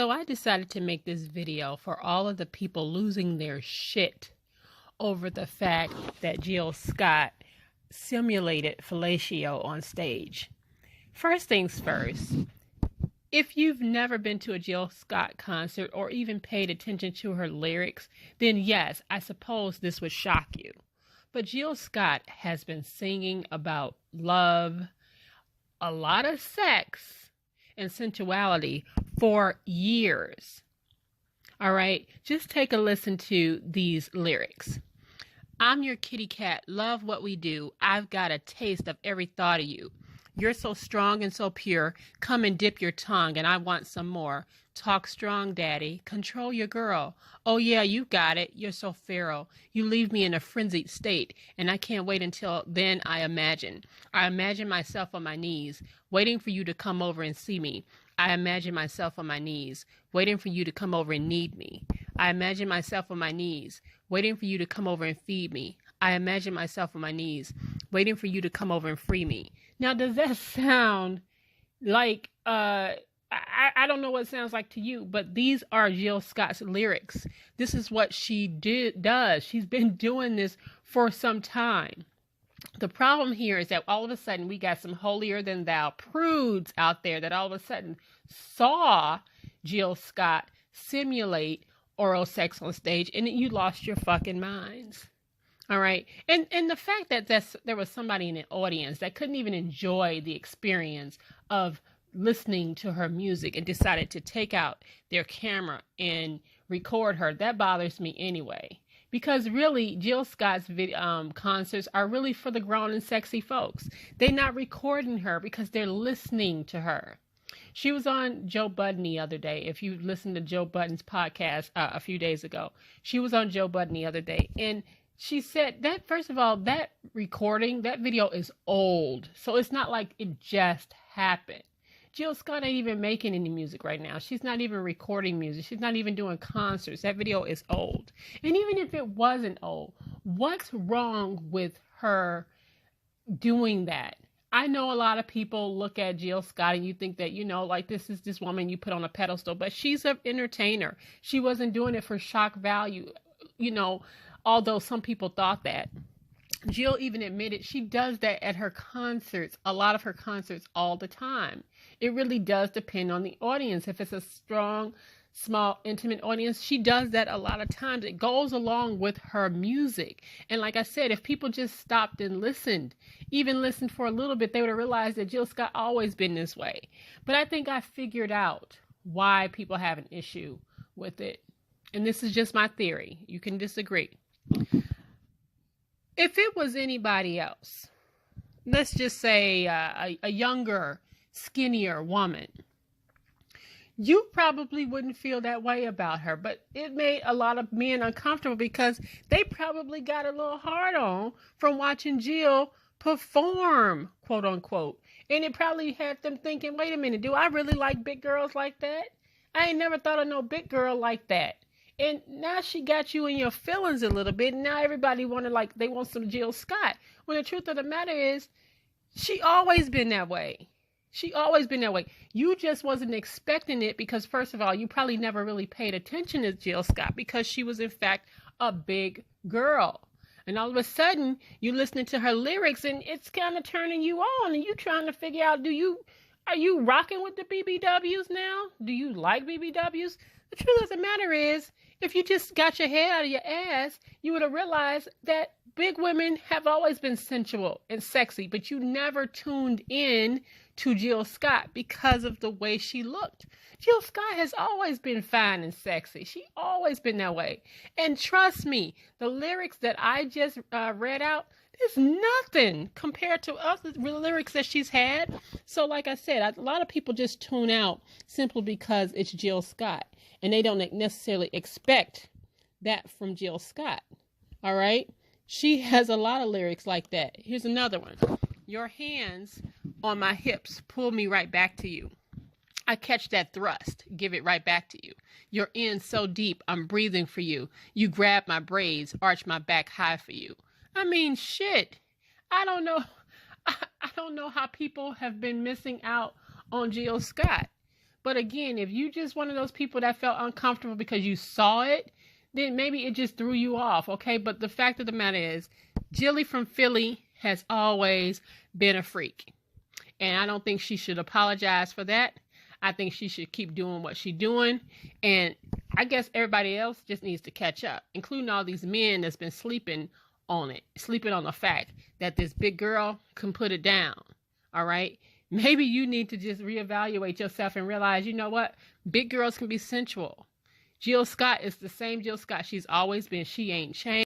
So I decided to make this video for all of the people losing their shit over the fact that Jill Scott simulated fellatio on stage. First things first, if you've never been to a Jill Scott concert or even paid attention to her lyrics, then yes, I suppose this would shock you. But Jill Scott has been singing about love, a lot of sex, and sensuality for years. All right, just take a listen to these lyrics. I'm your kitty cat, love what we do. I've got a taste of every thought of you. You're so strong and so pure. Come and dip your tongue, and I want some more. Talk strong, daddy. Control your girl. Oh, yeah, you got it. You're so feral. You leave me in a frenzied state, and I can't wait until then. I imagine myself on my knees, waiting for you to come over and see me. I imagine myself on my knees, waiting for you to come over and need me. I imagine myself on my knees, waiting for you to come over and feed me. I imagine myself on my knees, waiting for you to come over and free me. Now, does that sound like, I don't know what it sounds like to you, but these are Jill Scott's lyrics. This is what she does. She's been doing this for some time. The problem here is that all of a sudden we got some holier than thou prudes out there that all of a sudden saw Jill Scott simulate oral sex on stage, and you lost your fucking minds. All right. And the fact that there was somebody in the audience that couldn't even enjoy the experience of listening to her music and decided to take out their camera and record her, that bothers me anyway. Because really, Jill Scott's concerts are really for the grown and sexy folks. They're not recording her because they're listening to her. She was on Joe Budden the other day. If you listened to Joe Budden's podcast a few days ago, she was on Joe Budden the other day. And she said that, first of all, that recording, that video is old. So it's not like it just happened. Jill Scott ain't even making any music right now. She's not even recording music. She's not even doing concerts. That video is old. And even if it wasn't old, what's wrong with her doing that? I know a lot of people look at Jill Scott and you think that, like this is this woman you put on a pedestal, but she's an entertainer. She wasn't doing it for shock value, although some people thought that. Jill even admitted she does that at her concerts, a lot of her concerts all the time. It really does depend on the audience. If it's a strong, small, intimate audience, she does that a lot of times. It goes along with her music. And like I said, if people just stopped and listened, even listened for a little bit, they would have realized that Jill Scott always been this way. But I think I figured out why people have an issue with it. And this is just my theory. You can disagree. If it was anybody else, let's just say a younger, skinnier woman, you probably wouldn't feel that way about her. But it made a lot of men uncomfortable because they probably got a little hard on from watching Jill perform, quote unquote. And it probably had them thinking, wait a minute, do I really like big girls like that? I ain't never thought of no big girl like that. And now she got you in your feelings a little bit. And now everybody they want some Jill Scott. When the truth of the matter is, she always been that way. She always been that way. You just wasn't expecting it because, first of all, you probably never really paid attention to Jill Scott because she was, in fact, a big girl. And all of a sudden, you listening to her lyrics and it's kind of turning you on. And you trying to figure out, are you rocking with the BBWs now? Do you like BBWs? The truth of the matter is, if you just got your head out of your ass, you would have realized that big women have always been sensual and sexy, but you never tuned in to Jill Scott because of the way she looked. Jill Scott has always been fine and sexy. She always been that way. And trust me, the lyrics that I just read out, there's nothing compared to other lyrics that she's had. So like I said, a lot of people just tune out simply because it's Jill Scott. And they don't necessarily expect that from Jill Scott. All right? She has a lot of lyrics like that. Here's another one. Your hands on my hips pull me right back to you. I catch that thrust, give it right back to you. You're in so deep, I'm breathing for you. You grab my braids, arch my back high for you. I mean, shit. I don't know how people have been missing out on Jill Scott. But again, if you just one of those people that felt uncomfortable because you saw it, then maybe it just threw you off, okay? But the fact of the matter is, Jilly from Philly has always been a freak. And I don't think she should apologize for that. I think she should keep doing what she's doing. And I guess everybody else just needs to catch up, including all these men that's been sleeping on the fact that this big girl can put it down. All right? Maybe you need to just reevaluate yourself and realize, you know what? Big girls can be sensual. Jill Scott is the same Jill Scott she's always been. She ain't changed.